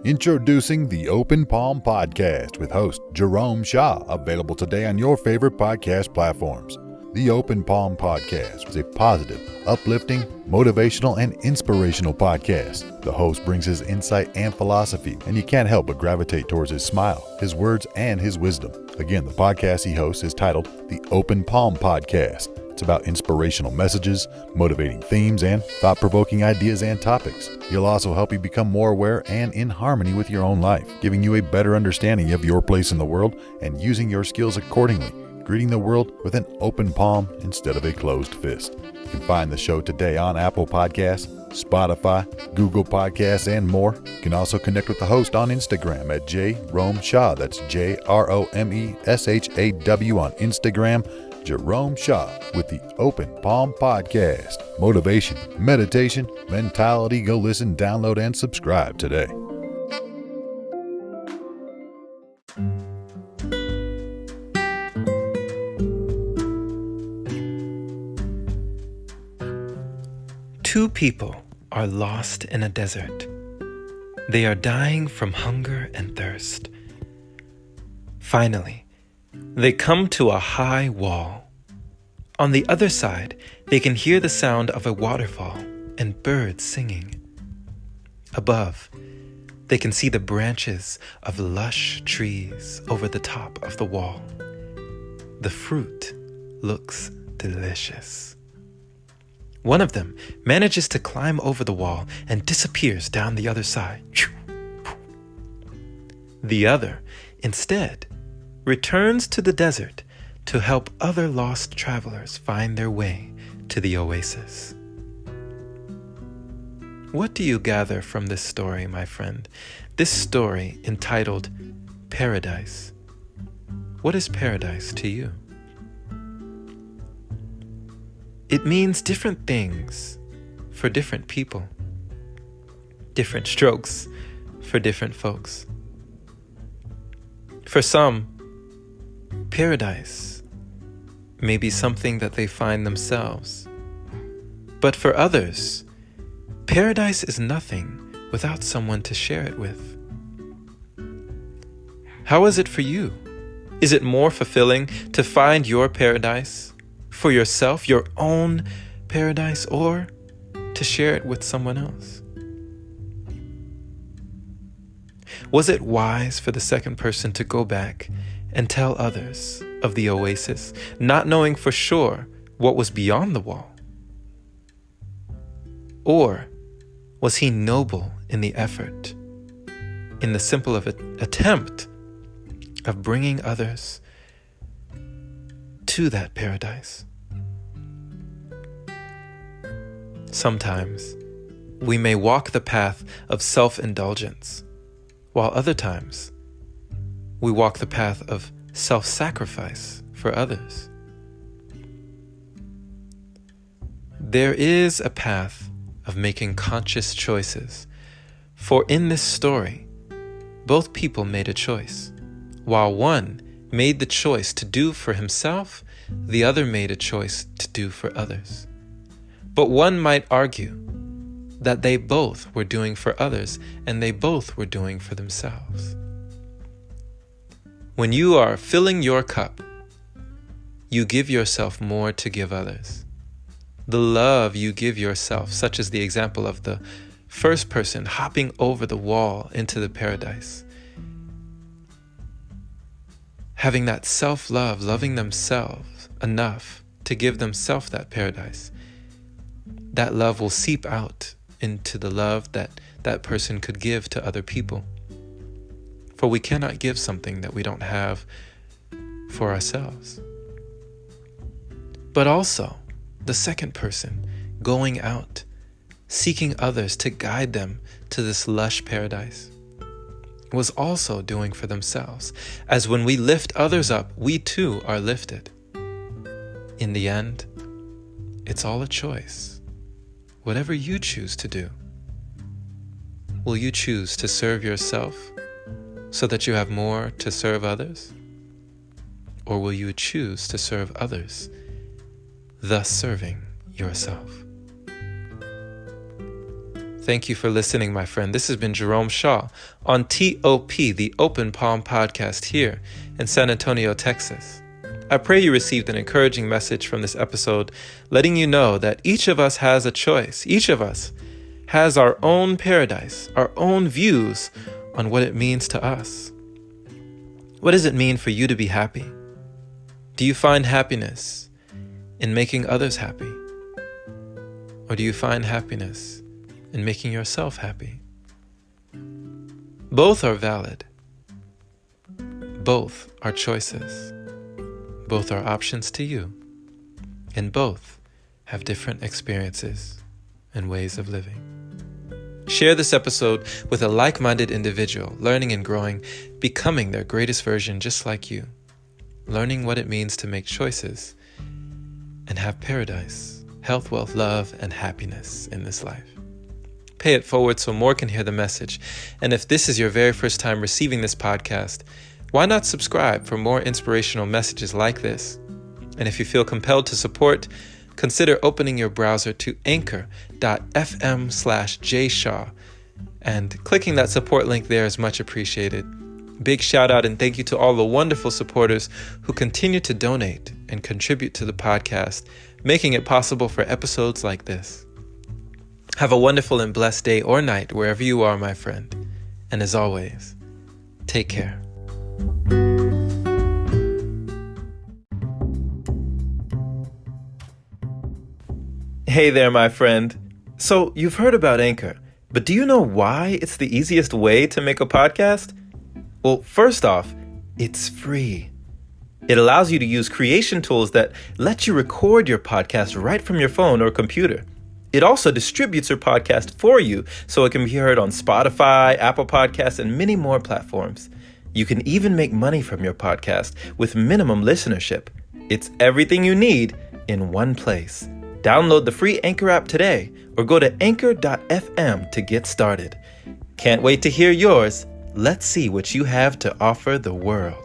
Introducing the Open Palm Podcast with host Jerome Shaw, available today on your favorite podcast platforms. The Open Palm Podcast is a positive, uplifting, motivational, and inspirational podcast. The host brings his insight and philosophy, and you can't help but gravitate towards his smile, his words, and his wisdom. Again, the podcast he hosts is titled The Open Palm Podcast. It's about inspirational messages, motivating themes, and thought-provoking ideas and topics. He'll also help you become more aware and in harmony with your own life, giving you a better understanding of your place in the world and using your skills accordingly, greeting the world with an open palm instead of a closed fist. You can find the show today on Apple Podcasts, Spotify, Google Podcasts, and more. You can also connect with the host on Instagram at JRomeShaw. That's JROMESHAW on Instagram. Jerome Shaw with the Open Palm Podcast. Motivation, meditation, mentality. Go listen, download, and subscribe today. Two people are lost in a desert. They are dying from hunger and thirst. Finally, they come to a high wall. On the other side, they can hear the sound of a waterfall and birds singing. Above, they can see the branches of lush trees over the top of the wall. The fruit looks delicious. One of them manages to climb over the wall and disappears down the other side. The other, instead, returns to the desert to help other lost travelers find their way to the oasis. What do you gather from this story, my friend? This story entitled Paradise. What is paradise to you? It means different things for different people, different strokes for different folks. For some, paradise may be something that they find themselves. But for others, paradise is nothing without someone to share it with. How is it for you? Is it more fulfilling to find your paradise for yourself, your own paradise, or to share it with someone else? Was it wise for the second person to go back and tell others of the oasis, not knowing for sure what was beyond the wall? Or was he noble in the effort, in the simple attempt of bringing others to that paradise? Sometimes we may walk the path of self-indulgence, while other times we walk the path of self-sacrifice for others. There is a path of making conscious choices, for in this story, both people made a choice. While one made the choice to do for himself, the other made a choice to do for others. But one might argue that they both were doing for others and they both were doing for themselves. When you are filling your cup, you give yourself more to give others. The love you give yourself, such as the example of the first person hopping over the wall into the paradise, having that self-love, loving themselves enough to give themselves that paradise, that love will seep out into the love that that person could give to other people. For we cannot give something that we don't have for ourselves. But also, the second person going out, seeking others to guide them to this lush paradise, was also doing for themselves. As when we lift others up, we too are lifted. In the end, it's all a choice. Whatever you choose to do, will you choose to serve yourself so that you have more to serve others? Or will you choose to serve others, thus serving yourself? Thank you for listening, my friend. This has been Jerome Shaw on TOP, the Open Palm Podcast here in San Antonio, Texas. I pray you received an encouraging message from this episode, letting you know that each of us has a choice. Each of us has our own paradise, our own views on what it means to us. What does it mean for you to be happy? Do you find happiness in making others happy? Or do you find happiness in making yourself happy? Both are valid. Both are choices. Both are options to you. And both have different experiences and ways of living. Share this episode with a like-minded individual, learning and growing, becoming their greatest version just like you, learning what it means to make choices and have paradise, health, wealth, love, and happiness in this life. Pay it forward so more can hear the message. And if this is your very first time receiving this podcast, why not subscribe for more inspirational messages like this? And if you feel compelled to support, consider opening your browser to anchor.fm/jshaw, and clicking that support link there is much appreciated. Big shout out and thank you to all the wonderful supporters who continue to donate and contribute to the podcast, making it possible for episodes like this. Have a wonderful and blessed day or night wherever you are, my friend. And as always, take care. Hey there, my friend. So you've heard about Anchor, but do you know why it's the easiest way to make a podcast? Well, first off, it's free. It allows you to use creation tools that let you record your podcast right from your phone or computer. It also distributes your podcast for you so it can be heard on Spotify, Apple Podcasts, and many more platforms. You can even make money from your podcast with minimum listenership. It's everything you need in one place. Download the free Anchor app today or go to anchor.fm to get started. Can't wait to hear yours. Let's see what you have to offer the world.